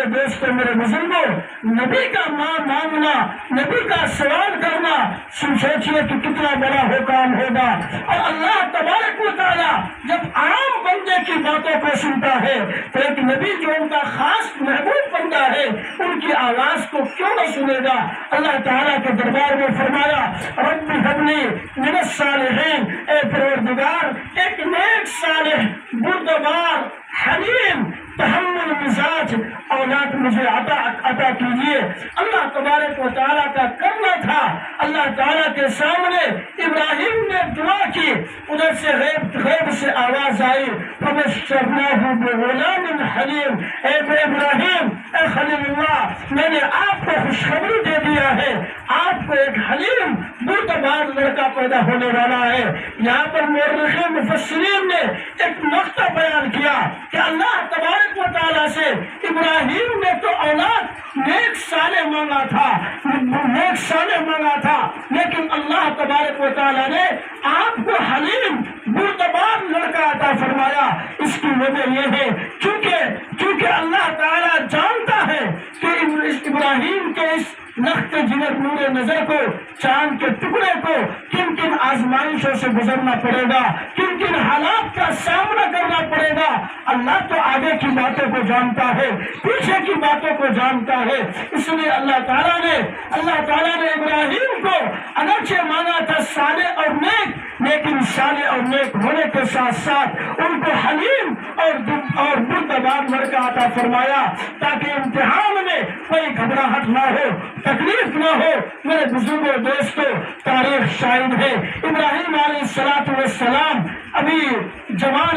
میرے دوستوں، میرے بزرگوں، نبی کا ماننا، نبی کا سوال کرنا، سوچیے کہ کتنا بڑا کام ہوگا۔ اور اللہ تبارک و تعالیٰ جب عام بندے کی باتوں کو سنتا ہے تو ایک نبی جو ان کا خاص محبوب بندہ ہے ان کی آواز کو کیوں نہ سنے گا؟ اللہ تعالیٰ کے دربار میں فرمایا رب ہب لی من الصالحین، اے پروردگار ایک نیک صالح بردبار حلیم تحمل مزاج اولاد مجھے عطا کیجیے۔ اللہ تبارک و تعالیٰ کا کرنا تھا۔ اللہ تعالیٰ کے سامنے ابراہیم نے دعا کی، ادھر سے غیب سے آواز آئی فبشرناہ بغلام حلیم، اے ابراہیم، اے خلیل اللہ، میں نے آپ کو خوشخبری دے دیا ہے، آپ کو ایک حلیم بردبار لڑکا پیدا ہونے والا ہے۔ یہاں پر مورخین مفسرین نے ایک نقطہ بیان کیا کہ اللہ تبارک و تعالیٰ سے ابراہیم نے تو اولاد نیک صالح مانگا تھا، لیکن اللہ تبارک و تعالیٰ نے آپ کو حلیم بردبار لڑکا عطا فرمایا۔ اس کی وجہ یہ ہے کیونکہ اللہ تعالیٰ جانتا ہے کہ ابراہیم کے اس نقط جگر نور نظر کو، چاند کے ٹکڑے کو کن کن آزمائشوں سے گزرنا پڑے گا، کن کن حالات کا سامنا کرنا پڑے گا۔ اللہ تو آگے کی باتوں کو جانتا ہے، پیچھے کی باتوں کو جانتا ہے۔ اس لیے اللہ تعالیٰ نے ابراہیم کو اگرچہ مانا تھا صالح اور نیک، لیکن صالح اور نیک ہونے کے ساتھ ساتھ ان کو حلیم اور بردبار لڑکا عطا فرمایا تاکہ امتحان میں کوئی گھبراہٹ نہ ہو، تکلیف نہ ہو۔ میرے بزرگوں دوستوں، تاریخ شاہد ہے ابراہیم علیہ السلام ابھی جوان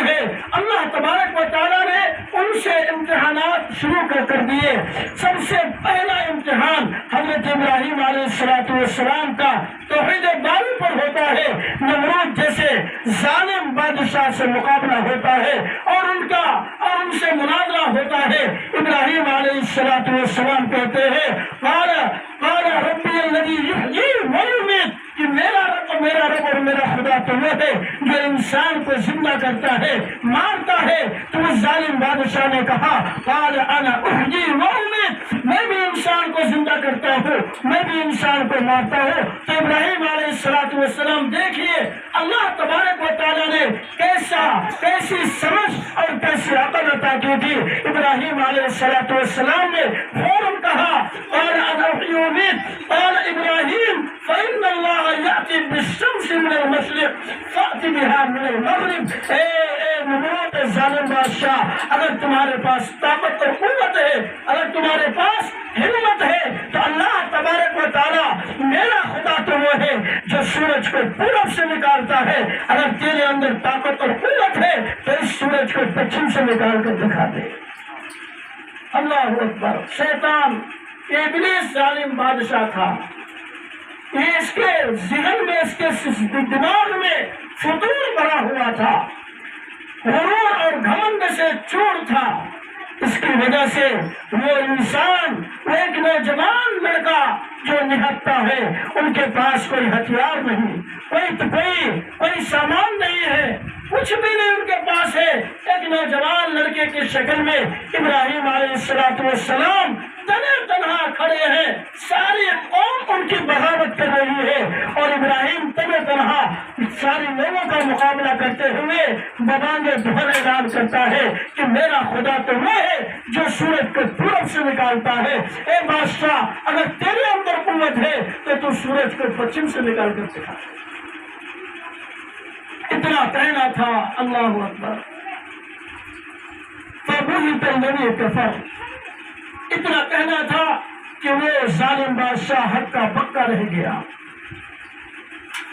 ہے۔ اللہ تبارک و تعالیٰ نے ان سے امتحانات شروع کر دیے۔ سب سے پہلا امتحان حضرت ابراہیم علیہ السلام کا توحید باری پر ہوتا ہے۔ نمرود جیسے ظالم بادشاہ سے مقابلہ ہوتا ہے اور ان سے مناظرہ ہوتا ہے۔ ابراہیم علیہ السلام کہتے ہیں قال ربی الذی یحیی ویمیت، کہ میرا رب اور میرا خدا تو وہ ہے جو انسان کو زندہ کرتا ہے، مارتا ہے۔ تو اس ظالم بادشاہ نے کہا قال انا احیی وامیت، میں بھی انسان کو زندہ کرتا ہوں، میں بھی انسان کو مارتا ہوں۔ تو ابراہیم علیہ السلام دیکھیے اللہ تبارک و تعالیٰ نے کیسی سمجھ اور کیسی عقل عطا کی تھی۔ ابراہیم علیہ السلام نے فوراً کہا قال انا احیی وامیت، قال ابراہیم فإن اللہ یأتی بالشمس من المشرق فأتی بها من المغرب۔ اے نمرود ظالم بادشاہ، اگر تمہارے پاس طاقت اور قوت ہے، اگر تمہارے پاس ہمت ہے تو اللہ تبارک و تعالیٰ میرا خدا تو وہ ہے جو سورج کو پورب سے نکالتا ہے۔ اگر تیرے اندر طاقت اور قوت ہے تو اس سورج کو پچھم سے نکال کر دکھا دے۔ اللہ اکبر۔ شیطان ابلیس ظالم بادشاہ تھا، یہ اس کے ذہن میں، اس کے دماغ میں فطور بھرا ہوا تھا، غرور اور گھمنڈ سے چور تھا۔ اس کی وجہ سے وہ انسان، وہ ایک نوجوان لڑکا جو نہتا ہے، ان کے پاس کوئی ہتھیار نہیں، کوئی سامان نہیں ہے، کچھ بھی نہیں ان کے پاس ہے۔ ایک نوجوان لڑکے کی شکل میں ابراہیم علیہ السلام تنہا کھڑے ہیں، ساری قوم ان کی بغاوت کر رہی ہے اور ابراہیم تنہا سارے لوگوں کا مقابلہ کرتے ہوئے ببانگ دھر اعلان کرتا ہے کہ میرا خدا تو وہ ہے جو سورج کو پورب سے نکالتا ہے۔ اے بادشاہ، اگر تیرے اندر قوت ہے تو سورج کو پچھم سے نکال کر دکھا۔ اتنا کہنا تھا۔ اللہ اکبر۔ فبہت الذی کفر، اتنا کہنا تھا کہ وہ ظالم بادشاہ حق کا بکا رہ گیا۔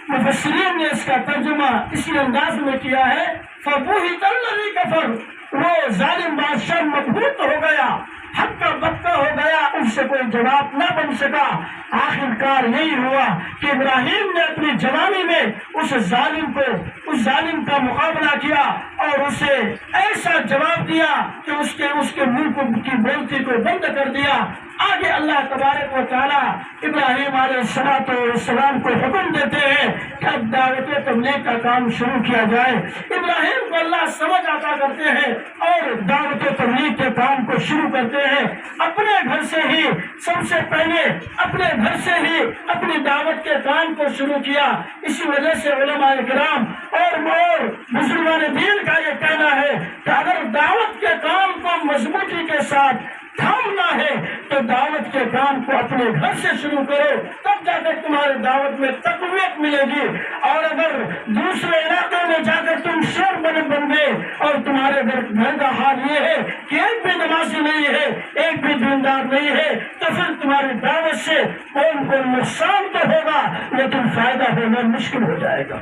مفسرین نے اس کا ترجمہ اسی انداز میں کیا ہے فبہت الذی کفر، وہ ظالم بادشاہ مبہوت ہو گیا، حق کا بکا ہو گیا، اس سے کوئی جواب نہ بن سکا۔ آخر کار یہی ہوا کہ ابراہیم نے اپنی جوانی میں اس ظالم کا مقابلہ کیا اور اسے ایسا جواب دیا کہ اس کے منہ کی بولتی کو بند کر دیا۔ آگے اللہ تبارک و تعالیٰ ابراہیم علیہ السلام کو حکم دیتے ہیں کہ اب دعوت و تبلیغ کا کام شروع کیا جائے۔ ابراہیم کو اللہ سمجھ عطا کرتے ہیں اور دعوت و تبلیغ کے کام کو شروع کرتے ہیں اپنے گھر سے ہی، سب سے پہلے اپنے گھر سے ہی اپنی دعوت کے کام کو شروع کیا۔ اسی وجہ سے علماء کرام اور بزرگان دین کا یہ کہنا ہے کہ اگر دعوت کے کام کو مضبوطی کے ساتھ تھامنا ہے تو دعوت کے کام کو اپنے گھر سے شروع کرو، تب جا کر تمہارے دعوت میں تقویت ملے گی۔ اور اگر دوسرے علاقے میں جا کر تم شیر بن گئے اور تمہارے گھر کا حال یہ ہے کہ ایک بھی نمازی نہیں ہے، ایک بھی دیندار نہیں ہے، تو پھر تمہاری دعوت سے قوم کو نقصان تو ہوگا لیکن فائدہ ہونا مشکل ہو جائے گا۔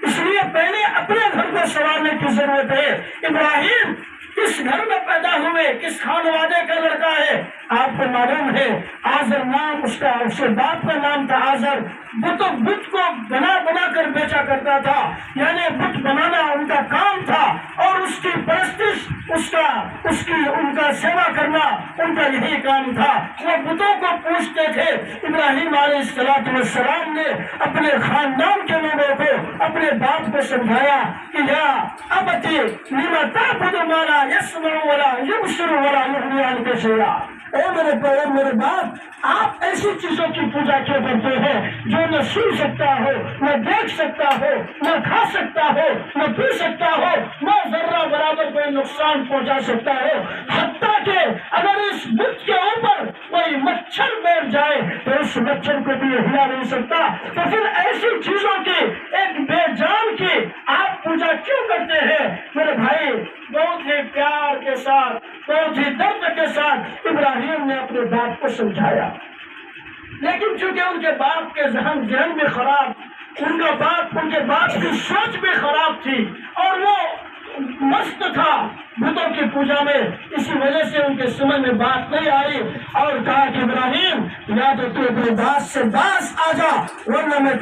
اس لیے پہلے اپنے گھر کو سنوارنے کی ضرورت ہے۔ ابراہیم کس گھر میں پیدا ہوئے، کس خانوادے کا لڑکا ہے؟ آپ کو معلوم ہے آزر نام اس کے باپ کا نام تھا آزر۔ بت کو بنا کر بیچا کرتا تھا، یعنی بت بنانا ان کا کام تھا، اور اس کی پرستش ان کا سیوا کرنا ان کا یہی کام تھا۔ وہ بتوں کو پوچھتے تھے۔ ابراہیم علیہ السلام نے اپنے خاندان کے لوگوں کو، اپنے باپ کو سمجھایا کہ یا ابتی لما تعبد ما لا يسمع ولا يبصر ولا يغني عنك شيئا۔ اے میرے باپ، آپ ایسی چیزوں کی پوجا کیوں کرتے ہیں جو نہ سن سکتا ہو، نہ دیکھ سکتا ہو، نہ کھا سکتا ہو، نہ پی سکتا ہو، نہ ذرہ برابر کوئی نقصان پہنچا سکتا ہو؟ حتیٰ کہ اگر اس بت کے اوپر کوئی مچھر بیٹھ جائے تو اس مچھر کو بھی ہلا نہیں سکتا۔ تو پھر ایسی چیزوں کی، ایک بے جان کی آپ پوجا کیوں کرتے ہیں؟ میرے بھائی، بہت ہی پیار کے ساتھ، بہت ہی درد کے ساتھ ابراہیم نے اپنے باپ کو سمجھایا، لیکن چونکہ ان کے باپ کے ذہن بھی خراب، ان کے باپ کی سوچ بھی خراب تھی اور وہ مست تھا بتوں کی پوجا میں، اسی وجہ سے ان کے سمجھ میں بات نہیں آئی اور کہا کہ ابراہیم، یا تو تو اپنے بات سے باز آ جا، ورنہ میں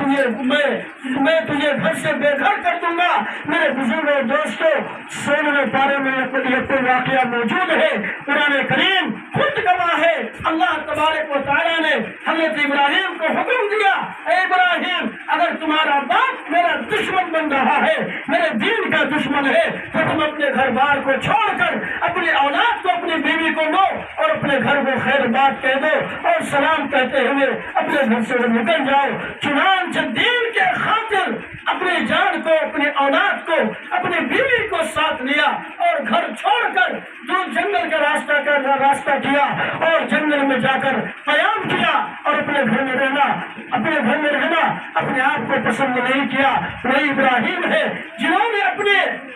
تجھے گھر سے بے گھر کر دوں گا۔ میرے بزرگوں دوستوں، 16ویں پارے میں یہ واقعہ موجود ہے، قرآن کریم خود گواہ ہے۔ اللہ تبارک و تعالیٰ نے حضرت ابراہیم کو حکم دیا، اے ابراہیم، اگر تمہارا باپ میرا دشمن بن رہا ہے، میرے دین کا دشمن ہے، تو تم اپنے گھر بار کو چھوڑ کر اپنی اولاد کو، اپنی بیوی کو لو اور اپنے گھر کو خیر بات کہہ دو اور سلام کہتے ہوئے اپنے گھر سے نکل جاؤ۔ چنانچہ دین کے خاطر اپنی جان کو، اپنی اولاد کو، اپنی بیوی کو ساتھ لیا اور گھر چھوڑ کر جو جنگل کا راستہ کیا اور جنگل میں جا کر قیام کیا اور اپنے گھر میں رہنا اپنے آپ کو پسند نہیں کیا۔ وہی ابراہیم ہے جنہوں نے اپنے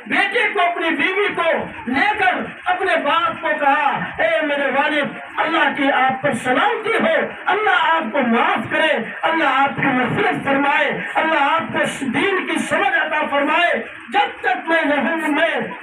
بیٹے کو، اپنی بیوی کو لے کر اپنے باپ کو کہا، اے میرے والد، اللہ کی آپ پر سلامتی ہو، اللہ آپ کو معاف کرے، اللہ آپ کی مغفرت فرمائے، اللہ آپ کو دین کی سمجھ عطا فرمائے۔ جب تک میں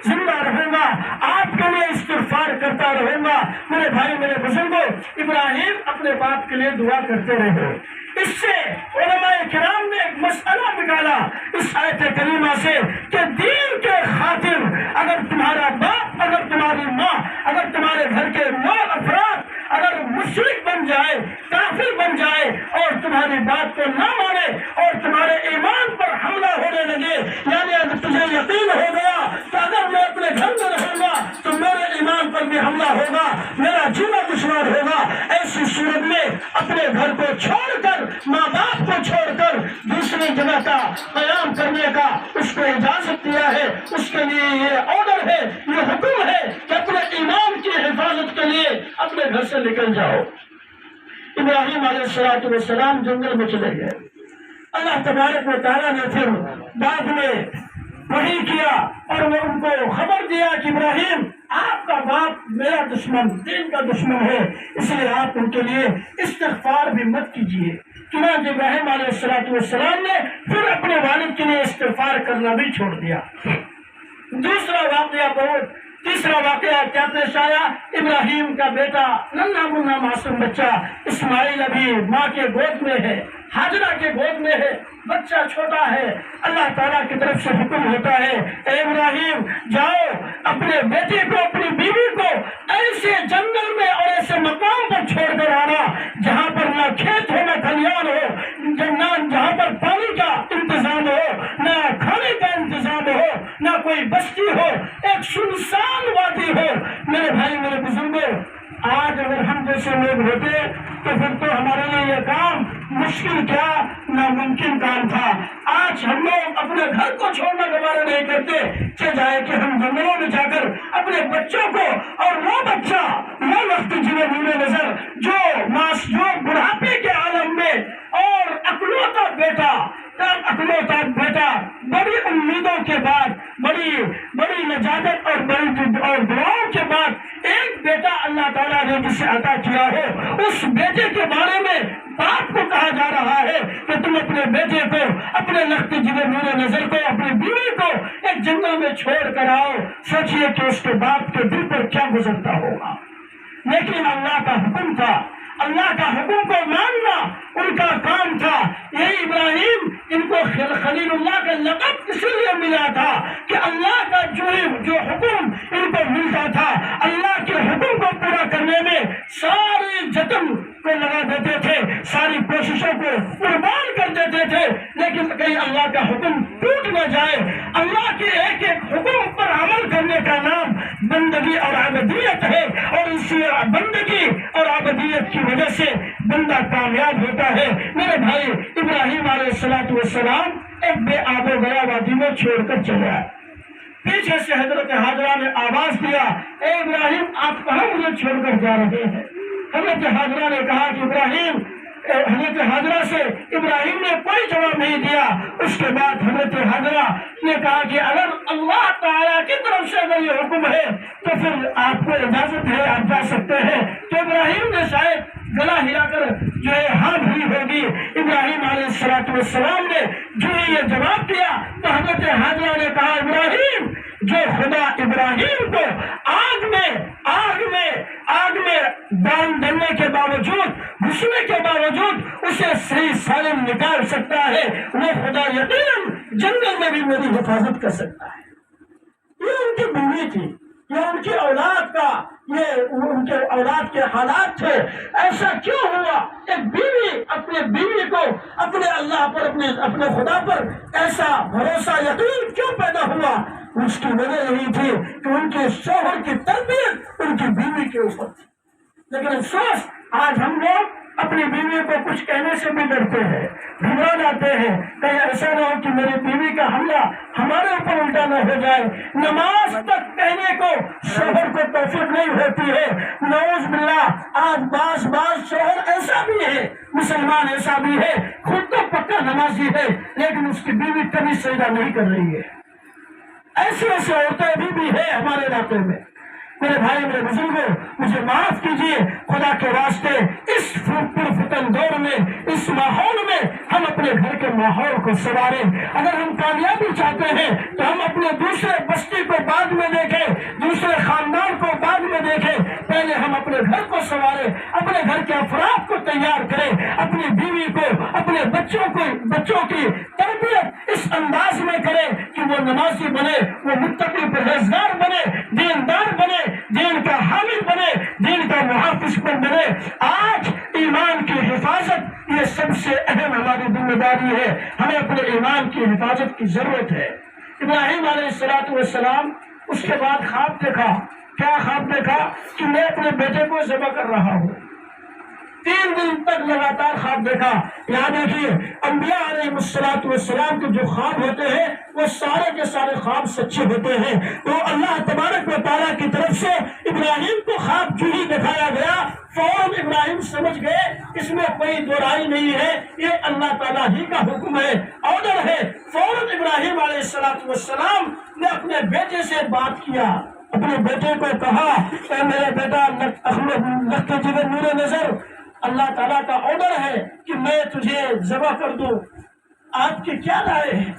زندہ رہوں گا آپ کے لیے استغفار کرتا رہوں گا۔ میرے بھائی، میرے بزرگوں، ابراہیم اپنے باپ کے لیے دعا کرتے رہے۔ اس سے علماء کرام نے ایک مسئلہ نکالا اس آیت کریمہ سے کہ دین کے خاطر اگر تمہارا باپ، اگر تمہاری ماں، اگر تمہارے گھر کے 9 افراد اگر مشرک بن جائے، کافر بن جائے اور تمہاری بات کو نہ مانے اور تمہارے ایمان پر حملہ ہونے لگے، یعنی اگر تجھے یقین ہو گیا کہ اگر میں اپنے گھر میں رہوں گا تو میرے ایمان پر بھی حملہ ہوگا، میرا جینا دشوار ہوگا، ایسی صورت میں اپنے گھر کو چھوڑ کر، ماں باپ کو چھوڑ کر دوسری جگہ کا قیام کرنے کا اس کو اجازت دیا ہے۔ اس کے لیے یہ آرڈر ہے، یہ حکم ہے کہ اپنے ایمان کی حفاظت کے لیے اپنے گھر سے نکل جاؤ۔ ابراہیم علیہ السلام جنگل میں چلے گئے۔ اللہ تبارک و تعالیٰ نے پھر بعد میں وحی کیا اور وہ ان کو خبر دیا کہ ابراہیم، آپ کا باپ میرا دشمن، دین کا دشمن ہے، اس لیے آپ ان کے لیے استغفار بھی مت کیجیے۔ چنانچہ ابراہیم علیہ السلام نے پھر اپنے والد کے لیے استغفار کرنا بھی چھوڑ دیا۔ تیسرا واقعہ کیا پیش آیا؟ ابراہیم کا بیٹا ننھا منھا معصوم بچہ اسماعیل ابھی ماں کے گود میں ہے، ہاجرہ کے گود میں ہے، بچہ چھوٹا ہے۔ اللہ تعالیٰ کی طرف سے حکم ہوتا ہے، اے ابراہیم، جاؤ اپنے بیٹے کو، اپنی بیوی کو ایسے جنگل میں اور ایسے مقام پر چھوڑ کر آنا جہاں پر نہ کھیت ہو، نہ کھلیان ہو، جہاں پر پانی کا انتظام ہو، نہ کھانے کا انتظام ہو، نہ کوئی بستی ہو، ایک سنسان وادی ہو، میرے بھائی میرے بزرگوں، آج اگر ہم جیسے لوگ ہوتے تو پھر تو ہمارے لیے یہ کام مشکل کیا ناممکن کام تھا۔ آج ہم لوگ اپنے گھر کو چھوڑنا گوارا نہیں کرتے، چاہے کہ ہم جنگلوں میں جا کر اپنے بچوں کو، اور وہ بچہ وہ وقت جنہیں نور نظر جو بڑھاپے کے عالم میں اور اکلوتا بیٹا بڑی امیدوں کے بعد، بڑی نجات اور دعاؤں کے بعد ایک بیٹا اللہ تعالیٰ نے جسے عطا کیا ہو، اس بیٹے کے بارے میں باپ کو کہا جا رہا ہے کہ تم اپنے بیٹے کو، اپنے لخت جگر نور نظر کو، اپنی بیوی کو ایک جنگل میں چھوڑ کر آؤ۔ سوچئے کہ اس کے باپ کے دل پر کیا گزرتا ہوگا۔ لیکن اللہ کا حکم تھا، اللہ کا حکم کو ماننا ان کا کام تھا۔ یہی ابراہیم، ان کو خلیل اللہ کا لقب اسی لیے ملا تھا کہ اللہ کا جو حکم ان کو ملتا تھا، اللہ کے حکم کو پورا کرنے میں سارے جتن کو لگا دیتے تھے، ساری کوششوں کو قربان کر دیتے تھے، لیکن کہیں اللہ کا حکم ٹوٹ نہ جائے۔ اللہ کے ایک ایک حکم پر عمل کرنے کا نام بندگی اور عبودیت ہے، اور اسی بندگی اور عبودیت کی وجہ سے بندہ کامیاب ہوتا ہے۔ میرے بھائی، ابراہیم علیہ السلام ایک بے آب و گیا وادی میں چھوڑ کر چلے آئے۔ پیچھے سے حضرت حاجرہ نے آواز دیا، اے ابراہیم، آپ کہاں مجھے چھوڑ کر جا رہے ہیں؟ حضرت حاجرہ نے کہا کہ ابراہیم، حضرت حاجرہ سے ابراہیم نے کوئی جواب نہیں دیا۔ اس کے بعد حضرت حاجرہ نے کہا کہ اگر اللہ تعالیٰ کی طرف سے اگر یہ حکم ہے تو پھر آپ کو اجازت ہے، آپ جا سکتے ہیں۔ تو ابراہیم نے شاید گلا ہلا کر جو ہے ہاں بھری ہوگی۔ ابراہیم علیہ السلام نے جو یہ جواب دیا تو حضرت حاجرہ نے کہا، ابراہیم، جو خدا ابراہیم کو آگ میں ڈالنے کے باوجود، گھسنے کے باوجود اسے صحیح سالم نکال سکتا ہے، وہ خدا یقیناً جنگل میں بھی میری حفاظت کر سکتا ہے۔ یہ ان کی بیوی تھی، یہ ان کی اولاد کا، یہ ان کے اولاد کے حالات تھے۔ ایسا کیوں ہوا؟ ایک بیوی اپنے بیوی کو اپنے اللہ پر، اپنے خدا پر ایسا بھروسہ، یقین کیوں پیدا ہوا؟ اس کی وجہ یہی تھی کہ ان کے شوہر کی تربیت ان کی بیوی کے اوپر تھی۔ لیکن افسوس، آج ہم لوگ اپنی بیوی کو کچھ کہنے سے بھی ڈرتے ہیں، گھبرا جاتے ہیں، کہیں ایسا نہ ہو کہ میری بیوی کا حملہ ہمارے اوپر الٹا نہ ہو جائے۔ نماز تک کہنے کو شوہر کو توفیق نہیں ہوتی ہے، نعوذ باللہ۔ آج بعض شوہر ایسا بھی ہے، مسلمان ایسا بھی ہے، خود تو پکا نمازی ہے، لیکن اس کی بیوی کبھی سجدہ نہیں کر رہی ہے۔ ایسی عورتیں بھی ہیں ہمارے علاقے میں۔ میرے بھائی میرے بزرگوں، مجھے معاف کیجیے، خدا کے واسطے اس پرفتن دور میں، اس ماحول میں ہم اپنے گھر کے ماحول کو سنواریں۔ اگر ہم کامیابی چاہتے ہیں تو ہم اپنے دوسرے بستی کو بعد میں دیکھیں، دوسرے خاندان کو بعد میں دیکھیں، پہلے ہم اپنے گھر کو سنواریں، اپنے گھر کے افراد کو تیار کریں، اپنی بیوی کو، اپنے بچوں کی تربیت اس انداز میں کریں کہ وہ نمازی بنے، وہ متقی پرہیزگار بنے، دیندار بنے، دین کا حامل بنے، دین کا محافظ بنے۔ آج ایمان کی حفاظت یہ سب سے اہم ہماری ذمہ داری ہے، ہمیں اپنے ایمان کی حفاظت کی ضرورت ہے۔ ابراہیم علیہ السلام اس کے بعد خواب دیکھا۔ کیا خواب دیکھا؟ کہ میں اپنے بیٹے کو ذبح کر رہا ہوں۔ 3 دن تک لگاتار خواب دیکھا۔ یاد رکھیے، انبیاء علیہ السلام کے جو خواب ہوتے ہیں وہ سارے کے سارے خواب سچے ہوتے ہیں۔ وہ اللہ تبارک و تعالیٰ کی طرف سے ابراہیم کو خواب جو ہی دکھایا گیا، فوراً ابراہیم سمجھ گئے اس میں کوئی دو رائے نہیں ہے، یہ اللہ تعالیٰ ہی کا حکم ہے، آرڈر ہے۔ فوراً ابراہیم علیہ السلام نے اپنے بیٹے سے بات کیا، اپنے بیٹے کو کہا، اے میرے بیٹا، لخت جگر نور نظر، اللہ تعالیٰ کا آرڈر ہے کہ میں تجھے ذبح کر دوں، آپ کی کیا رائے ہے؟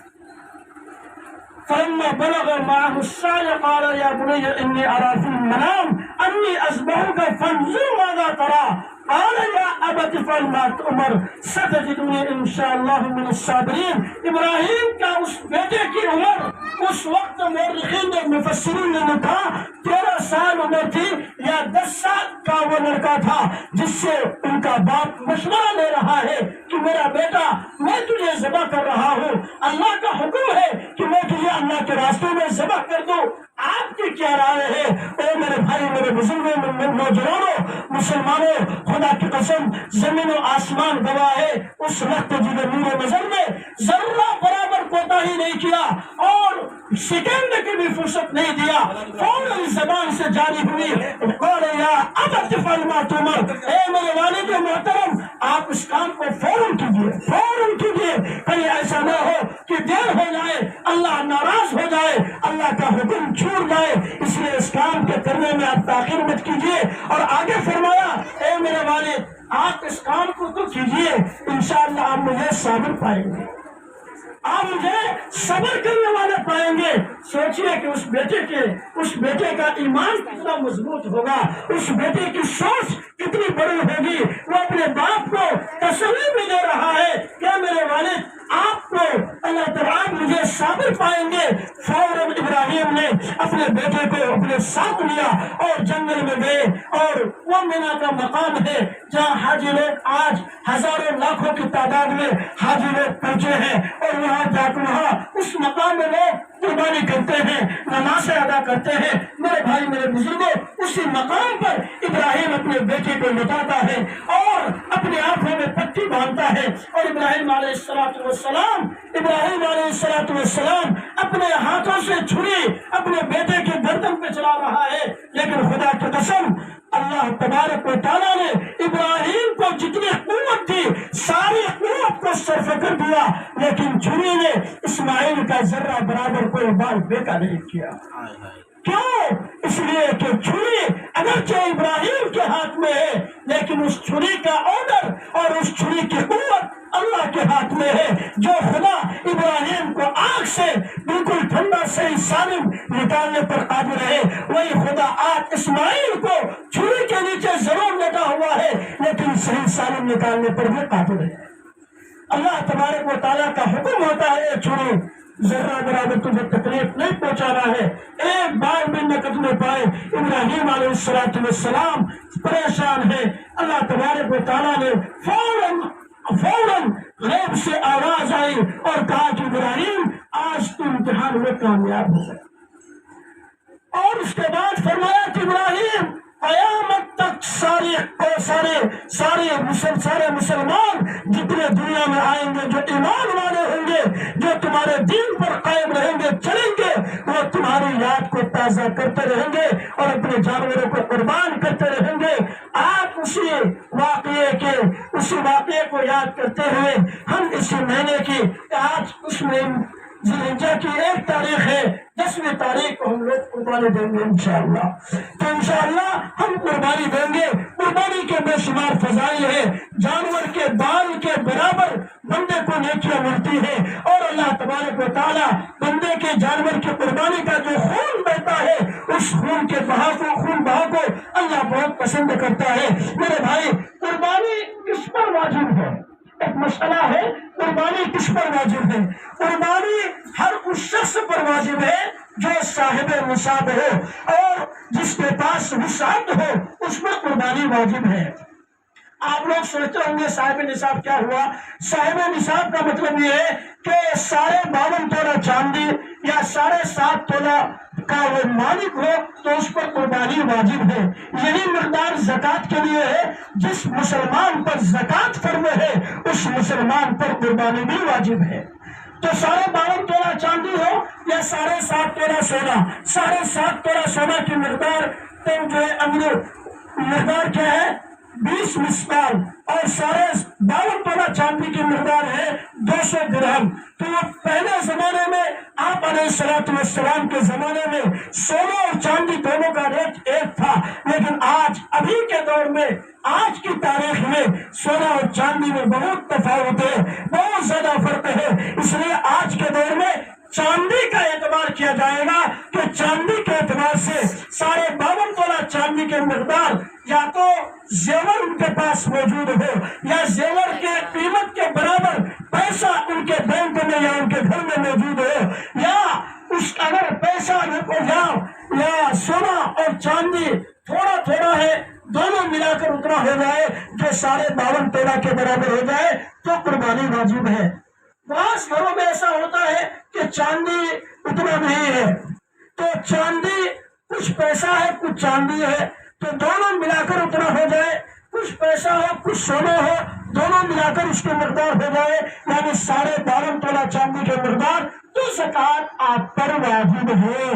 فلما بلغ معه السعي قال يا بني إني أرى في المنام أني أذبحك فانظر ماذا ترى قال يا أبت افعل ما تؤمر ستجدني إن شاء الله من الصابرين۔ ابراہیم کا اس بیٹے کی عمر اس وقت مورخین اور مفسرین نے لکھا 13 سال عمر تھی یا 10 سال کا وہ لڑکا تھا، جس سے ان کا باپ مشورہ لے رہا ہے کہ میرا بیٹا، میں تجھے ذبح کر رہا ہوں، اللہ کا حکم ہے کہ میں تجھے اللہ کے راستے میں ذبح کر دوں، آپ کی کیا رائے ہے؟ اے میرے بھائی، میرے بزرگوں، نوجوانوں، مسلمانوں، خدا کی قسم زمین و آسمان گواہ ہے، اس وقت جنہیں نور نظر میں ذرہ برابر کوتاہی نہیں کیا اور سیکنڈ کی بھی فرصت نہیں دیا، فوراً زبان سے جاری ہوئی قول یا ابت افعل ما تؤمر، اے میرے والد محترم آپ اس کام کو فوراً کیجیے، فوراً کیجیے، کہیں ایسا نہ ہو کہ دیر ہو جائے، اللہ ناراض ہو جائے، اللہ کا حکم چھوٹ جائے، اس لیے اس کام کے کرنے میں آپ تاخیر مت کیجیے۔ اور آگے فرمایا اے میرے والد آپ اس کام کو تو کیجیے، انشاءاللہ آپ مجھے صابر پائیں گے، آپ مجھے صبر کرنے والے پائیں گے۔ سوچئے کہ اس بیٹے کا ایمان کتنا مضبوط ہوگا، اس بیٹے کی سوچ کتنی بڑی ہوگی، وہ اپنے باپ کو تسلی بھی دے رہا ہے کہ میرے والد آپ کو اللہ تعالیٰ مجھے صابر پائیں گے۔ فوراً ابراہیم نے اپنے بیٹے کو اپنے ساتھ لیا اور جنگل میں گئے، اور وہ مینا کا مقام ہے جہاں حاجی لوگ آج ہزاروں لاکھوں کی تعداد میں حاجی لوگ پہنچے ہیں، اور وہاں جا کر وہاں اس مقام میں لوگ قربانی کرتے ہیں، نمازیں ادا کرتے ہیں۔ میرے بھائی، میرے بزرگوں، اسی مقام پر ابراہیم اپنے بیٹے کو لٹاتا ہے اور اپنے آنکھوں میں پٹی باندھتا ہے، اور ابراہیم علیہ السلام اپنے ہاتھوں سے چھری اپنے بیٹے کے گردن پہ چلا رہا ہے، لیکن خدا کی قسم اللہ تبارک و تعالیٰ نے ابراہیم کو جتنی قوت تھی ساری قوت کو صرف کر دیا، لیکن چھری نے اسماعیل کا ذرہ برابر کوئی بال بیٹا نہیں کیا۔ کیوں؟ اس لیے کہ چھری اگرچہ ابراہیم کے ہاتھ میں ہے، لیکن اس چھری کا آرڈر اور اس چھری کی قوت اللہ کے ہاتھ میں ہے۔ جو خدا ابراہیم کو آگ سے بالکل ٹھنڈا صحیح سالم نکالنے پر قادر ہے، وہی خدا آج اسماعیل کو چھری کے نیچے ضرور لٹا ہوا ہے، لیکن صحیح سالم نکالنے پر بھی قادر ہے۔ اللہ تبارک و تعالیٰ کا حکم ہوتا ہے اے چھری ذرہ برابر تجھے تکلیف نہیں پہنچانا ہے، ایک بار بھی نقد نہ پائے۔ ابراہیم علیہ السلام پریشان ہے، اللہ تبارک و تعالیٰ نے فوراً غیب سے آواز آئی اور کہا کہ ابراہیم آج تو امتحان میں کامیاب ہو گئے، اور اس کے بعد فرمایا کہ ابراہیم قیامت تک سارے مسلمان جتنے دنیا میں آئیں گے، جو ایمان والے ہوں گے، جو تمہارے دین پر قائم رہیں گے، چلیں گے، وہ تمہاری یاد کو تازہ کرتے رہیں گے اور اپنے جانوروں کو قربان کرتے رہیں گے۔ آپ اسی واقعے کو یاد کرتے ہوئے ہم اسی مہینے کی آج اس میں ذوالحجہ کی 1 تاریخ ہے، 10ویں تاریخ کو ہم لوگ قربانی دیں گے انشاءاللہ۔ تو انشاءاللہ ہم قربانی دیں گے۔ قربانی کے بے شمار فضائل ہے، جانور کے بال کے برابر بندے کو نیکیاں ملتی ہے، اور اللہ تبارک و تعالیٰ بندے کے جانور کی قربانی کا جو خون بہتا ہے اس خون بہا کو اللہ بہت پسند کرتا ہے۔ میرے بھائی، قربانی کس پر واجب ہے؟ ایک مسئلہ ہے، قربانی کس پر واجب ہے؟ قربانی ہر اس شخص پر واجب ہے جو صاحب نصاب ہو، اور جس کے پاس وسعت ہو اس پر قربانی واجب ہے۔ آپ لوگ سوچتے ہوں گے صاحب نصاب کیا ہوا؟ صاحب نصاب کا مطلب یہ ہے کہ 52 تولہ چاندی یا 7.5 تولہ کا وہ مالک ہو تو اس پر قربانی واجب ہے۔ یہی مقدار زکوٰۃ کے لیے ہے، جس مسلمان پر زکوٰۃ فرض ہے اس مسلمان پر قربانی بھی واجب ہے۔ تو 52 تولہ چاندی ہو یا 7.5 تولہ سونا، 7.5 تولہ سونا کی مقدار تو جو ہے مقدار کیا ہے؟ 20 مسقال، اور 52 تولہ چاندی کی مقدار ہے 200 درہم۔ تو وہ پہلے زمانے میں آپ علیہ السلام کے زمانے میں سونا اور چاندی دونوں کا ریٹ ایک تھا، لیکن آج ابھی کے دور میں آج کی تاریخ میں سونا اور چاندی میں بہت تفاوت ہے، بہت زیادہ فرق ہے۔ اس لیے آج کے دور میں چاندی کا اعتبار کیا جائے گا کہ چاندی کے اعتبار سے 52 تولہ چاندی کے مقدار یا تو زیور ان کے پاس موجود ہو، یا زیور کے قیمت کے برابر پیسہ ان کے بینک میں یا ان کے گھر میں موجود ہو، یا اگر پیسہ یا سونا اور چاندی تھوڑا تھوڑا ہے دونوں ملا کر اتنا ہو جائے جو 52 تولہ کے برابر ہو جائے تو قربانی واجب ہے۔ بعض گھروں میں ایسا ہوتا ہے کہ چاندی اتنا نہیں ہے، تو چاندی کچھ پیسہ ہے کچھ چاندی ہے تو دونوں ملا کر اتنا ہو جائے، کچھ پیسہ ہو کچھ سونا ہو دونوں ملا کر اس کی مقدار ہو جائے، یعنی 12.5 تولہ چاندی کی مقدار، تو زکوٰۃ آپ پر واجب ہے،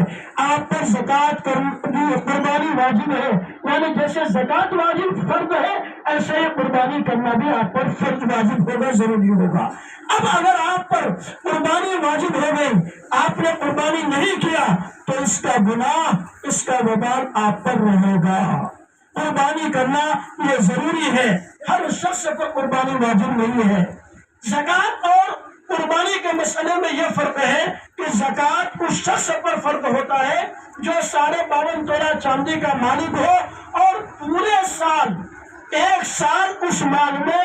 آپ پر زکوٰۃ قربانی واجب ہے۔ یعنی جیسے زکوٰۃ واجب فرض ہے ایسے ہی قربانی کرنا بھی آپ پر فرض واجب ہوگا، ضروری ہوگا۔ اب اگر آپ پر قربانی واجب ہو گئی، آپ نے قربانی نہیں کیا تو اس کا گناہ، اس کا وبال آپ پر رہے گا۔ قربانی کرنا یہ ضروری ہے، ہر شخص پر قربانی واجب نہیں ہے۔ زکوٰۃ اور قربانی کے مسئلے میں یہ فرق ہے کہ زکوٰۃ اس شخص پر فرض ہوتا ہے جو 52.5 تولہ چاندی کا مالک ہو اور پورے سال، ایک سال اس مال میں،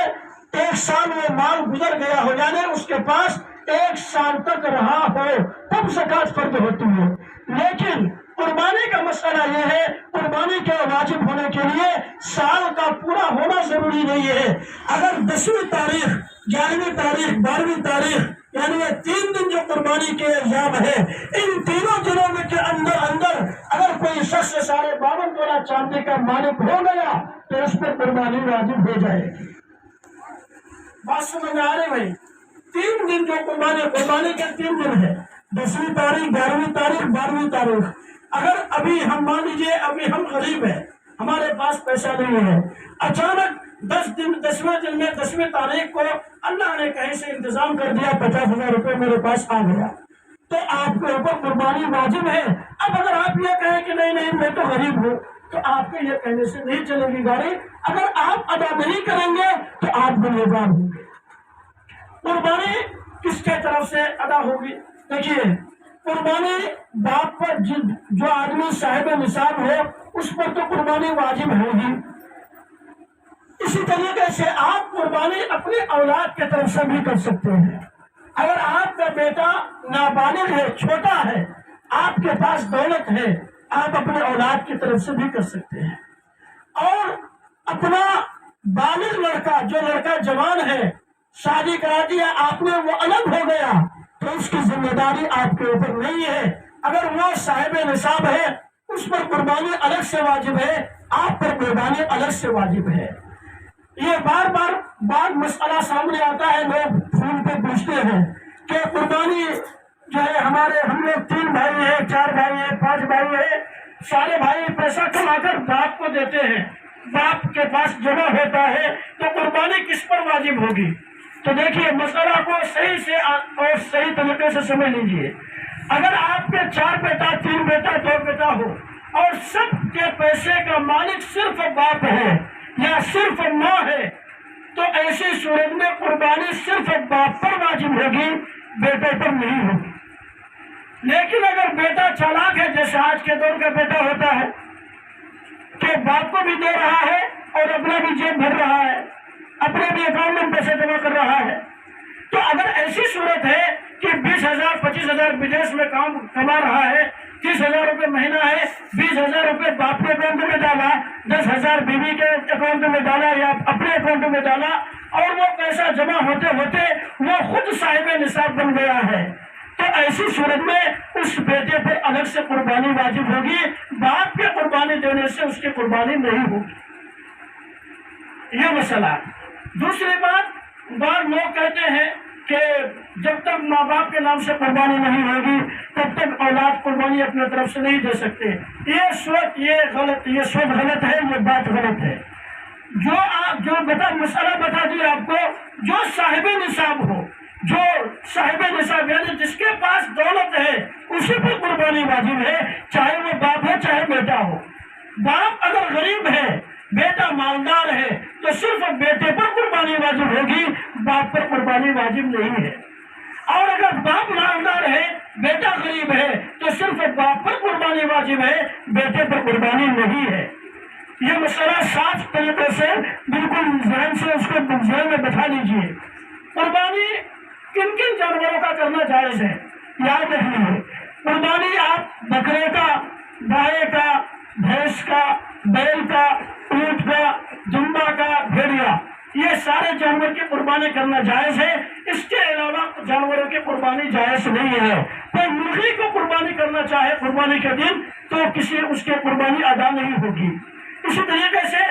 ایک سال وہ مال گزر گیا ہو، یعنی اس کے پاس 1 سال تک رہا ہو، تب زکوٰۃ فرض ہوتی ہے۔ لیکن قربانی کا مسئلہ یہ ہے، قربانی کے واجب ہونے کے لیے سال کا پورا ہونا ضروری نہیں ہے۔ اگر 10ویں تاریخ، 11ویں تاریخ، 12ویں تاریخ، یعنی یہ 3 دن جو قربانی کے ایام ہے، ان تینوں دنوں میں کے اندر اگر کوئی شخص 52.5 تولہ چاندی کا مالک ہو گیا تو اس پر قربانی واجب ہو جائے گی۔ بات سمجھ میں آ رہی بھائی؟ 3 دن جو قربانی کے 3 دن ہے، 10ویں تاریخ، 11ویں تاریخ، 12ویں تاریخ۔ اگر ابھی ہم مان لیجیے ابھی ہم غریب ہیں، ہمارے پاس پیسہ نہیں ہے، اچانک 10ویں دن میں 10ویں تاریخ کو اللہ نے کہیں سے انتظام کر دیا، 50,000 روپے میرے پاس آ گیا، تو آپ کے اوپر قربانی واجب ہے۔ اب اگر آپ یہ کہیں کہ نہیں میں تو غریب ہوں، تو آپ کے یہ کہنے سے نہیں چلے گی گاڑی۔ اگر آپ ادا نہیں کریں گے تو آپ گنہگار ہوں گے۔ قربانی کس کے طرف سے ادا ہوگی؟ دیکھیے، قربانی باپ پر جو آدمی صاحب نصاب ہے اس پر تو قربانی واجب ہے ہی۔ اسی طریقے سے آپ قربانی اپنی اولاد کی طرف سے بھی کر سکتے ہیں۔ اگر آپ کا بیٹا نابالغ ہے، چھوٹا ہے، آپ کے پاس دولت ہے، آپ اپنے اولاد کی طرف سے بھی کر سکتے ہیں۔ اور اپنا بالغ لڑکا، جو لڑکا جوان ہے، شادی کرا دیا آپ نے، وہ الگ ہو گیا تو اس کی ذمہ داری آپ کے اوپر نہیں ہے۔ اگر وہ صاحب نصاب ہے اس پر قربانی الگ سے واجب ہے، آپ پر قربانی الگ سے واجب ہے۔ یہ بار مسئلہ سامنے آتا ہے، لوگ فون پہ پوچھتے ہیں کہ قربانی جو ہے ہم لوگ 3 بھائی ہیں، 4 بھائی ہیں، 5 بھائی ہیں، سارے بھائی پیسہ کما کر باپ کو دیتے ہیں، باپ کے پاس جمع ہوتا ہے، تو قربانی کس پر واجب ہوگی؟ تو دیکھیے مسئلہ کو صحیح سے اور صحیح طریقے سے سمجھ لیجیے۔ اگر آپ کے 4 بیٹا، 3 بیٹا، 2 بیٹا ہو اور سب کے پیسے کا مالک صرف باپ ہے یا صرف ماں ہے، تو ایسی صورت میں قربانی صرف باپ پر واجب ہوگی، بیٹے پر نہیں ہوگی۔ لیکن اگر بیٹا چالاک ہے، جیسے آج کے دور کا بیٹا ہوتا ہے کہ باپ کو بھی دے رہا ہے اور اپنا بھی جیب بھر رہا ہے، اپنے بھی اکاؤنٹ میں پیسے جمع کر رہا ہے، تو اگر ایسی صورت ہے کہ 20,000 25,000 بدیش میں کما رہا ہے، 30,000 روپے مہینہ ہے، 20,000 روپے باپ کے اکاؤنٹ میں ڈالا، 10,000 بیوی کے اکاؤنٹ میں ڈالا یا اپنے اکاؤنٹ میں ڈالا، اور وہ پیسہ جمع ہوتے ہوتے وہ خود صاحب نصاب بن گیا ہے، تو ایسی صورت میں اس بیٹے پر الگ سے قربانی واجب ہوگی، باپ کے قربانی دینے سے اس کی قربانی نہیں ہوگی۔ یہ مسئلہ۔ دوسری بات لوگ کہتے ہیں کہ جب تک ماں باپ کے نام سے قربانی نہیں ہوگی تب تک اولاد قربانی اپنے طرف سے نہیں دے سکتے۔ یہ سوچ غلط ہے، یہ بات غلط ہے۔ جو مسئلہ بتا دیا آپ کو، جو صاحب نصاب ہو، جو صاحب نصاب یعنی جس کے پاس دولت ہے اسی پر قربانی واجب ہے، چاہے وہ باپ ہو چاہے بیٹا ہو۔ باپ اگر غریب ہے، بیٹا مالدار ہے، تو صرف بیٹے پر قربانی واجب ہوگی، باپ پر قربانی واجب نہیں ہے۔ اور اگر باپ مالدار ہے، بیٹا غریب ہے، تو صرف باپ پر قربانی واجب ہے، بیٹے پر قربانی نہیں ہے۔ یہ مسئلہ صاف طریقے سے بالکل ذہن سے اس کو ذہن میں بٹھا لیجیے۔ قربانی کن کن جانوروں کا کرنا جائز ہے یاد رکھیے۔ قربانی آپ بکرے کا، گائے کا، بھینس کا، بیل کا، اونٹ کا، دمبا کا، بھیڑیا، یہ سارے جانور کی قربانی کرنا جائز ہے۔ اس کے علاوہ جانوروں کی قربانی جائز نہیں ہے۔ کوئی مرغی کو قربانی کرنا چاہے قربانی کے دن تو کسی اس کی قربانی ادا نہیں ہوگی۔ اسی طریقے سے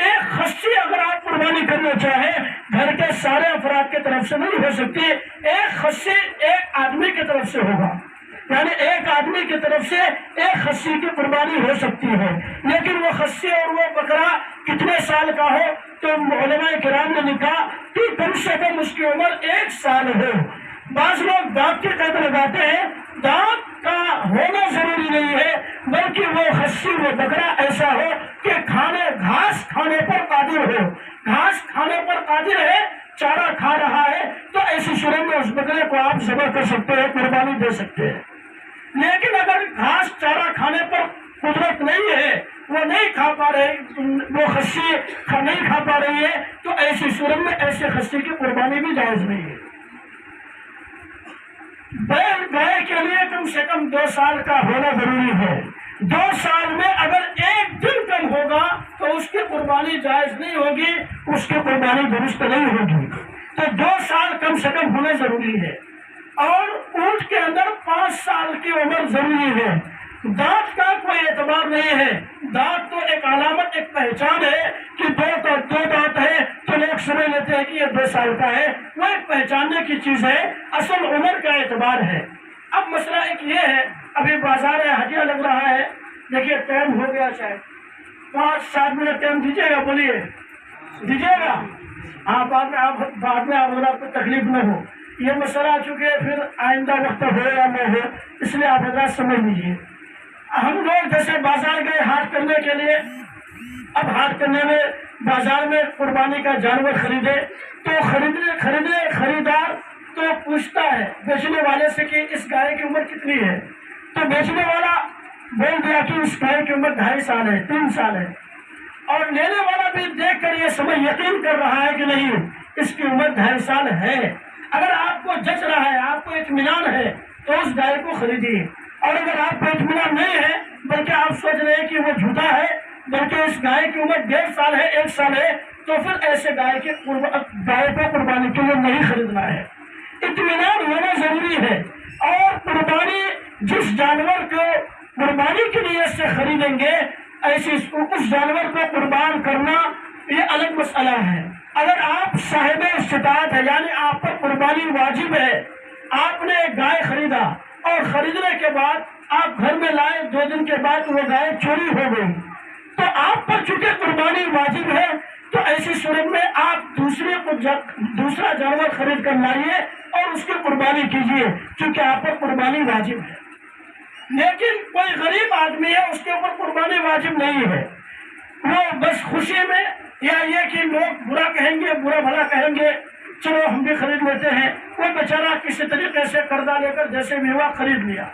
ایک خصی اگر آپ قربانی کرنا چاہیں گھر کے سارے افراد کی طرف سے نہیں ہو سکتی، ایک خصی ایک آدمی کی طرف سے ہوگا، یعنی ایک آدمی کی طرف سے ایک خصی کی قربانی ہو سکتی ہے، لیکن وہ خصی اور وہ بکرا کتنے سال کا ہو تو علماء کرام نے لکھا کہ کم سے کم اس کی عمر 1 سال ہو۔ بعض لوگ دانت کی قید لگاتے ہیں، دانت کا ہونا ضروری نہیں ہے بلکہ وہ خصی وہ بکرا ایسا ہو کہ گھاس کھانے پر قادر ہو، گھاس کھانے پر قادر ہے، چارہ کھا رہا ہے، تو ایسی صورت میں اس بکرے کو آپ ذبح کر سکتے ہیں، قربانی دے سکتے ہیں۔ لیکن اگر گھاس چارہ کھانے پر قدرت نہیں ہے، وہ نہیں کھا پا رہے، وہ خصی نہیں کھا پا رہی ہے، تو ایسی صورت میں ایسے خصی کی قربانی بھی جائز نہیں ہے۔ بیل گائے کے لیے کم سے کم 2 سال کا ہونا ضروری ہے۔ 2 سال میں اگر 1 دن کم ہوگا تو اس کی قربانی جائز نہیں ہوگی، اس کی قربانی درست نہیں ہوگی۔ تو 2 سال کم سے کم ہونا ضروری ہے۔ اور اونٹ کے اندر 5 سال کی عمر ضروری ہے۔ دانت کا کوئی اعتبار نہیں ہے، دانت تو ایک علامت، ایک پہچان ہے کہ 2 دانت ہے تو لوگ سمجھ لیتے ہیں کہ یہ 2 سال کا ہے، وہ ایک پہچاننے کی چیز ہے، اصل عمر کا اعتبار ہے۔ اب مسئلہ ایک یہ ہے، ابھی بازار ہڈیاں لگ رہا ہے، دیکھیے ٹائم ہو گیا، شاید 5-7 منٹ ٹائم دیجیے گا، بولیے دیجیے گا؟ ہاں، بعد میں آپ کو تکلیف نہ ہو، یہ مسئلہ چونکہ پھر آئندہ وقت ہو یا نہ ہو، اس لیے آپ حضرات سمجھ لیجیے۔ ہم لوگ جیسے بازار گئے ہاٹ کرنے کے لیے، اب ہاٹ کرنے میں بازار میں قربانی کا جانور خریدے تو خریدار تو پوچھتا ہے بیچنے والے سے کہ اس گائے کی عمر کتنی ہے، تو بیچنے والا بول دیا کہ اس گائے کی عمر 2.5 سال ہے، 3 سال ہے، اور لینے والا بھی دیکھ کر یہ سمجھ یقین کر رہا ہے کہ نہیں اس کی عمر 2.5 سال ہے۔ اگر آپ کو جچ رہا ہے، آپ کو اطمینان ہے تو اس گائے کو خریدیے، اور اگر آپ کو اطمینان نہیں ہے بلکہ آپ سوچ رہے ہیں کہ وہ جھوٹا ہے بلکہ اس گائے کی عمر 1.5 سال ہے، 1 سال ہے، تو پھر ایسے گائے کو قربانی کے لیے نہیں خریدنا ہے۔ اطمینان ہونا ضروری ہے، اور قربانی جس جانور کو قربانی کی نیت سے خریدیں گے اس جانور کو قربان کرنا یہ الگ مسئلہ ہے۔ اگر آپ صاحب استطاعت ہے، یعنی آپ پر قربانی واجب ہے، آپ نے ایک گائے خریدا اور خریدنے کے بعد آپ گھر میں لائے، 2 دن کے بعد وہ گائے چوری ہو گئی، تو آپ پر چونکہ قربانی واجب ہے تو ایسی صورت میں آپ دوسرا جانور خرید کر لائیے اور اس کی قربانی کیجیے، کیونکہ آپ پر قربانی واجب ہے۔ لیکن کوئی غریب آدمی ہے، اس کے اوپر قربانی واجب نہیں ہے، وہ بس خوشی میں یا یہ کہ لوگ برا کہیں گے، برا بھلا کہیں گے، چلو ہم بھی خرید لیتے ہیں، وہ بیچارہ کسی طریقے سے قرضہ لے کر جیسے بھی ہوا خرید لیا،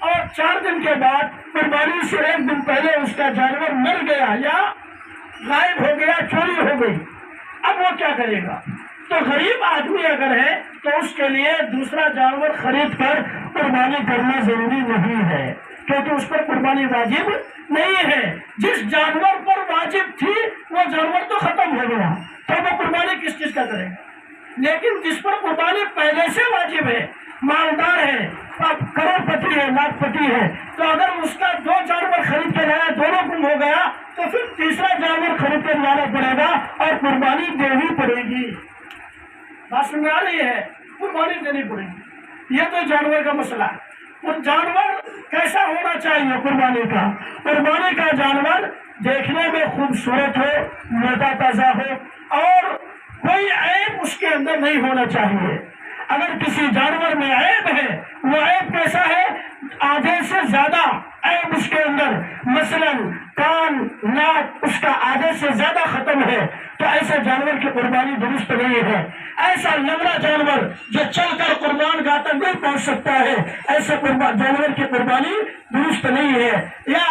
اور 4 دن کے بعد قربانی سے 1 دن پہلے اس کا جانور مر گیا یا غائب ہو گیا، چوری ہو گئی، اب وہ کیا کرے گا؟ تو غریب آدمی اگر ہے تو اس کے لیے دوسرا جانور خرید کر قربانی کرنا ضروری نہیں ہے، کیونکہ اس پر قربانی واجب نہیں ہے۔ جس جانور پر واجب تھی وہ جانور تو ختم ہو گیا، تو وہ قربانی کس چیز کا کرے گا؟ لیکن جس پر قربانی پہلے سے واجب ہے، مالدار ہے، اب کروڑ پتی ہے، لاکھ پتی ہے، تو اگر اس کا 2 جانور خرید کے لایا، دونوں گم ہو گیا، تو پھر تیسرا جانور خرید کر لانا پڑے گا اور قربانی دینی پڑے گی۔ بات سمجھ آ رہی ہے؟ قربانی دینی پڑے گی۔ یہ تو جانور کا مسئلہ ہے۔ اور جانور کیسا ہونا چاہیے؟ قربانی کا جانور دیکھنے میں خوبصورت ہو، موٹا تازہ ہو، اور کوئی عیب اس کے اندر نہیں ہونا چاہیے۔ اگر کسی جانور میں عیب ہے، وہ عیب کیسا ہے؟ آدھے سے زیادہ عیب اس کے اندر، مثلا کان، ناک اس کا آدھے سے زیادہ ختم ہے، تو ایسے جانور کی قربانی درست نہیں ہے۔ ایسا لنگڑا جانور جو چل کر قربان گاہ تک نہیں پہنچ سکتا ہے، ایسے جانور کی قربانی درست نہیں ہے۔ یا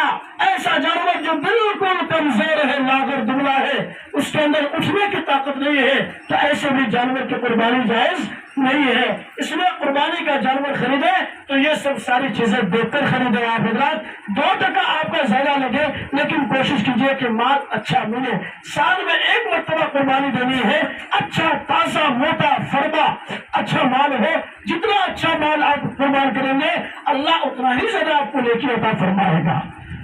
ایسا جانور جو بالکل کمزور ہے، لاغر دبلا ہے، اس کے کے اندر اٹھنے کی طاقت نہیں ہے تو ایسے بھی جانور کی قربانی جائز نہیں ہے. اس لیے قربانی کا جانور خریدے تو یہ سب ساری چیزیں دیکھ کر خریدے. آپ حضرات 2% آپ کا زیادہ لگے لیکن کوشش کیجیے کہ مال اچھا ملے. سال میں 1 مرتبہ قربانی دینی ہے. اچھا تازہ موٹا فرما اچھا مال ہو. جتنا اچھا مال آپ قربان کریں گے اللہ اتنا ہی زیادہ آپ کو نیکی عطا فرمائے گا.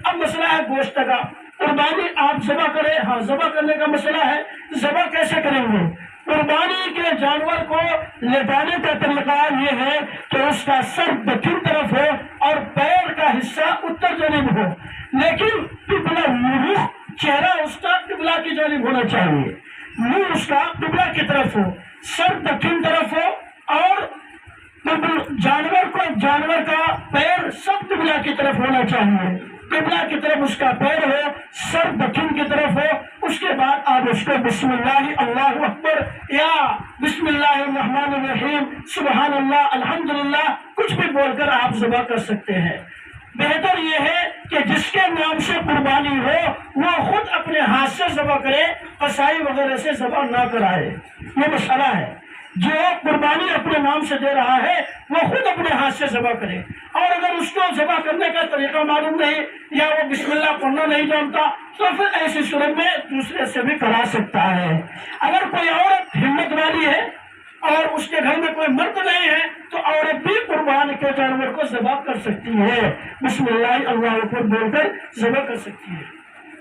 اب مسئلہ ہے گوشت کا. قربانی آپ ذبح کریں. ہاں ذبح کرنے کا مسئلہ ہے. ذبح کیسے کریں گے؟ قربانی کے جانور کو لٹانے کا طریقہ یہ ہے کہ اس کا سر دکن طرف ہو اور پیر کا حصہ اتر جانب ہو، لیکن قبلہ منہ چہرہ اس کا قبلہ کی جانب ہونا چاہیے. منہ اس کا قبلہ کی طرف ہو، سر دکن طرف ہو اور جانور کا پیر سب قبلہ کی طرف ہونا چاہیے. قبلہ کی طرف اس کا پیر ہو، سر دکن کی طرف ہو. اس کے بعد آپ اس کو بسم اللہ اللہ اکبر یا بسم اللہ الرحمن الرحیم سبحان اللہ الحمدللہ کچھ بھی بول کر آپ ذبح کر سکتے ہیں. بہتر یہ ہے کہ جس کے نام سے قربانی ہو وہ خود اپنے ہاتھ سے ذبح کرے، قصائی وغیرہ سے ذبح نہ کرائے. یہ مسئلہ ہے. جو قربانی اپنے نام سے دے رہا ہے وہ خود اپنے ہاتھ سے ذبح کرے. اور اگر اس کو ذبح کرنے کا طریقہ معلوم نہیں یا وہ بسم اللہ پڑھنا نہیں جانتا تو پھر ایسی صورت میں دوسرے سے بھی کرا سکتا ہے. اگر کوئی عورت ہمت والی ہے اور اس کے گھر میں کوئی مرد نہیں ہے تو عورت بھی قربان کے جانور کو ذبح کر سکتی ہے. بسم اللہ اللہ اکبر بول کر ذبح کر سکتی ہے.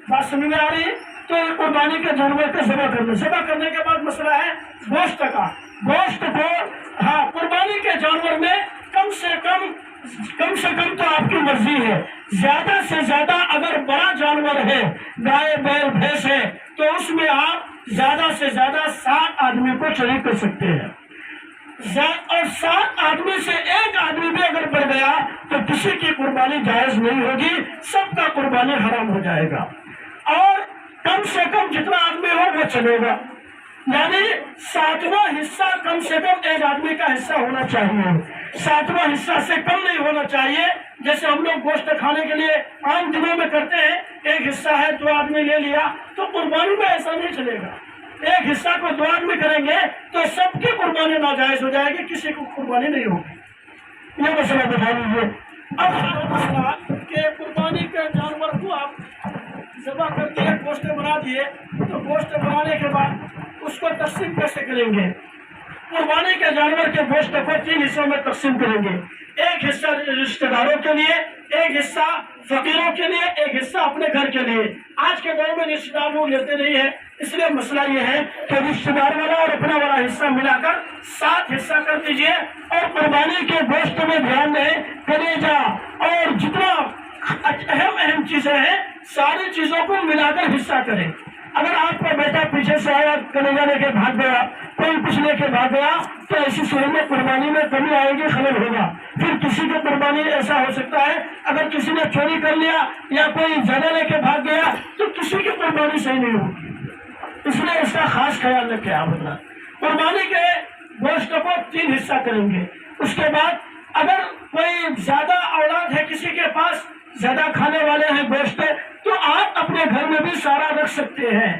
بات سمجھ میں آ رہی ہے؟ تو قربانی کے جانور کو ذبح کرنے کے بعد مسئلہ ہے گوشت کا. گوشت کو ہاں قربانی کے جانور میں کم سے کم تو آپ کی مرضی ہے. زیادہ سے زیادہ اگر بڑا جانور ہے، گائے بیل بھینس ہے، تو اس میں آپ زیادہ سے زیادہ 7 آدمی کو شریک کر سکتے ہیں. اور 7 آدمی سے 1 آدمی بھی اگر بڑھ گیا تو کسی کی قربانی جائز نہیں ہوگی، سب کا قربانی حرام ہو جائے گا. اور کم سے کم جتنا آدمی ہو وہ چلے گا، یعنی 7واں حصہ کم سے کم 1 آدمی کا حصہ ہونا چاہیے. 7واں حصہ سے کم نہیں ہونا چاہیے. جیسے ہم لوگ گوشت کھانے کے لیے عام دنوں میں کرتے ہیں، 1 حصہ ہے 2 آدمی لے لیا، تو قربانی میں ایسا نہیں چلے گا. 1 حصہ کو 2 آدمی کریں گے تو سب کی قربانی ناجائز ہو جائے گی، کسی کو قربانی نہیں ہوگی. یہ مسئلہ بتا دیجیے. اب مسئلہ کہ قربانی کے جانور کو آپ ذبح کر کے گوشت بنا دیے تو گوشت بنانے کے بعد اس کو تقسیم کیسے کریں گے؟ قربانی کے جانور کے گوشت کو 3 حصوں میں تقسیم کریں گے. 1 حصہ رشتہ داروں کے لیے، 1 حصہ فقیروں کے لیے، 1 حصہ اپنے گھر کے لیے. آج کے دور میں رشتہ دار لوگ لیتے نہیں ہیں، اس لیے مسئلہ یہ ہے کہ رشتہ دار والا اور اپنا والا حصہ ملا کر 7 حصہ کر دیجئے. اور قربانی کے گوشت میں دھیان دیں، کلیجہ اور جتنا اہم چیزیں ہیں ساری چیزوں کو ملا کر حصہ کریں. اگر آپ کا بیٹا پیچھے سے آیا کلیجہ لے کے بھاگ گیا، کوئی کچھ لے کے بھاگ گیا تو ایسی صورت میں قربانی میں کمی آئے گی، خلل ہوگا. پھر کسی کی قربانی ایسا ہو سکتا ہے اگر کسی نے چوری کر لیا یا کوئی زیادہ لے کے بھاگ گیا تو کسی کی قربانی صحیح نہیں ہوگی. اس لیے اس کا خاص خیال رکھیں. آپ قربانی کے گوشت کو 3 حصہ کریں گے. اس کے بعد اگر کوئی زیادہ اولاد ہے، کسی کے پاس زیادہ کھانے والے ہیں گوشت، تو آپ اپنے گھر میں بھی سارا رکھ سکتے ہیں.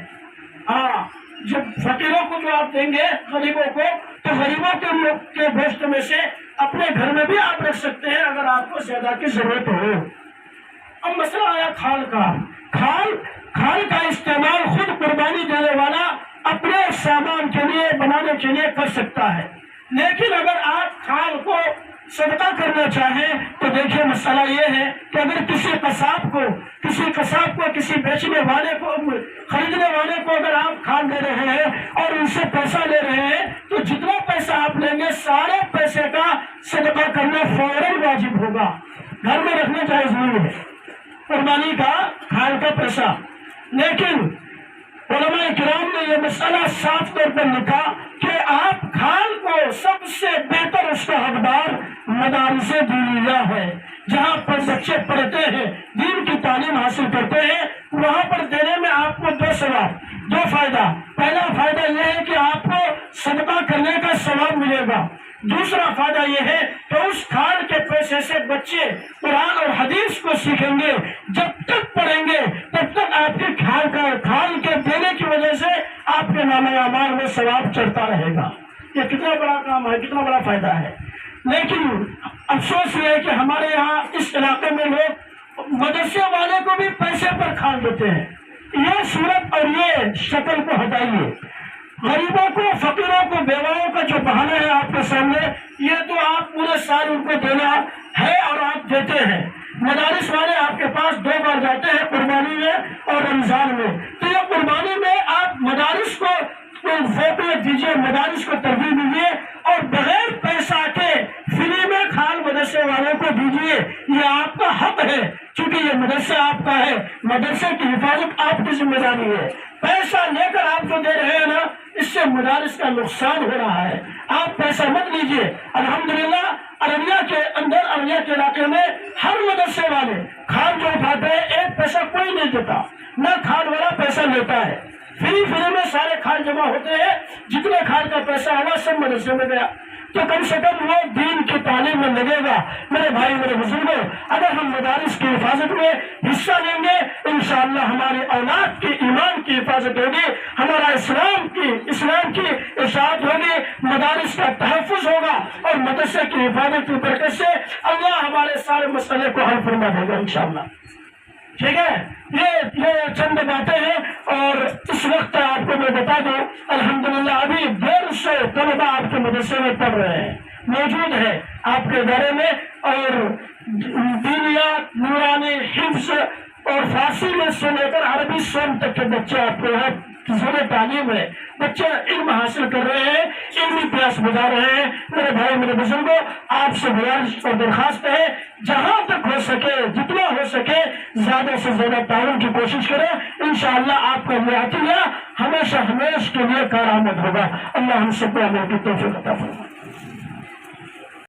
ہاں جب فقیروں کو جو آپ دیں گے غریبوں کو، تو غریبوں کے گوشت میں سے اپنے گھر میں بھی آپ رکھ سکتے ہیں اگر آپ کو زیادہ کی ضرورت ہو. اب مسئلہ آیا کھال کا. کھال کا استعمال خود قربانی دینے والا اپنے سامان کے لیے بنانے کے لیے کر سکتا ہے. لیکن اگر آپ کھال کو صدقہ کرنا چاہیں تو دیکھیں مسئلہ یہ ہے کہ اگر کسی قصاب کو کسی بیچنے والے کو، خریدنے والے کو اگر آپ کھال دے رہے ہیں اور ان سے پیسہ لے رہے ہیں تو جتنا پیسہ آپ لیں گے سارے پیسے کا صدقہ کرنا فوراً واجب ہوگا. گھر میں رکھنا جائز نہیں ہے قربانی کا کھال کا پیسہ. لیکن علماء کرام نے یہ مسئلہ صاف طور پر لکھا کہ آپ کھال کو سب سے بہتر اس کا حقدار مدارس دینیہ ہے، جہاں پر بچے پڑھتے ہیں، دین کی تعلیم حاصل کرتے ہیں. وہاں پر دینے میں آپ کو 2 ثواب، 2 فائدہ. پہلا فائدہ یہ ہے کہ آپ کو صدقہ کرنے کا ثواب ملے گا. دوسرا فائدہ یہ ہے کہ اس کھال کے پیسے سے بچے قرآن اور حدیث کو سیکھیں گے. جب تک پڑھیں گے تب تک آپ کے کھال کے دینے کی وجہ سے اعمال میں ثواب چڑھتا رہے گا۔ یہ کتنا بڑا کام ہے، کتنا بڑا فائدہ ہے۔ لیکن افسوس یہ ہے کہ ہمارے یہاں اس علاقے میں لوگ مدرسے والے کو بھی پیسے پر کھال دیتے ہیں۔ یہ صورت اور یہ شکل کو ہٹائیے۔ غریبوں کو، فقیروں کو، بیواؤں کا جو بہانہ ہے آپ کے سامنے، یہ تو آپ پورے سال ان کو دینا ہے اور آپ دیتے ہیں۔ مدارس والے آپ کے پاس 2 بار جاتے ہیں، قربانی میں اور رمضان میں، تو یہ قربانی میں آپ مدارس کو فوٹو دیجیے، مدارس کو ترغیب دیجیے اور بغیر پیسہ کے فری میں کھال مدرسے والوں کو دیجیے۔ یہ آپ کا حق ہے، چونکہ یہ مدرسہ آپ کا ہے، مدرسے کی حفاظت آپ کی ذمہ داری ہے۔ پیسہ لے کر آپ جو دے رہے ہیں نا، اس سے مدارس کا نقصان ہو رہا ہے۔ آپ پیسہ مت لیجیے۔ الحمدللہ ارریہ کے اندر، ارریہ کے علاقے میں ہر مدرسے والے کھال جو اٹھاتے ہیں، 1 پیسہ کوئی نہیں دیتا، نہ کھال والا پیسہ لیتا ہے۔ فری میں سارے کھال جمع ہوتے ہیں، جتنے کھال کا پیسہ ہوا سب مدرسے میں گیا۔ تو کم سے کم وہ دین کی تعلیم میں لگے گا۔ میرے بھائی، میرے بزرگوں، اگر ہم مدارس کی حفاظت میں حصہ لیں گے، انشاءاللہ ہماری اولاد کی ایمان کی حفاظت ہوگی، ہمارا اسلام کی اشاعت ہوگی، مدارس کا تحفظ ہوگا اور مدرسے کی حفاظت کی برکت سے اللہ ہمارے سارے مسئلے کو حل فرما دے گا انشاءاللہ۔ ٹھیک ہے، یہ چند باتیں ہیں۔ اور اس وقت آپ کو میں بتا دوں، الحمدللہ ابھی 150 طلبہ آپ کے مدرسے میں پڑھ رہے ہیں، موجود ہے آپ کے ادارے میں، اور دینیات، نورانی، حفظ اور فارسی میں سے لے کر عربی سوم تک کے بچے آپ کے یہاں زیر تعلیم ہے، بچے علم حاصل کر رہے ہیں، علمی پیاس بجھا رہے ہیں۔ میرے بھائی، میرے بزرگوں، آپ سے گزارش اور درخواست ہے، جہاں تک ہو سکے، جتنا ہو سکے، زیادہ سے زیادہ تعاون کی کوشش کریں۔ انشاءاللہ آپ کا یہ عطیہ ہمیشہ کے لیے کارآمد ہوگا۔ اللہ ہم سب کو عمل کی توفیق عطا فرمائے۔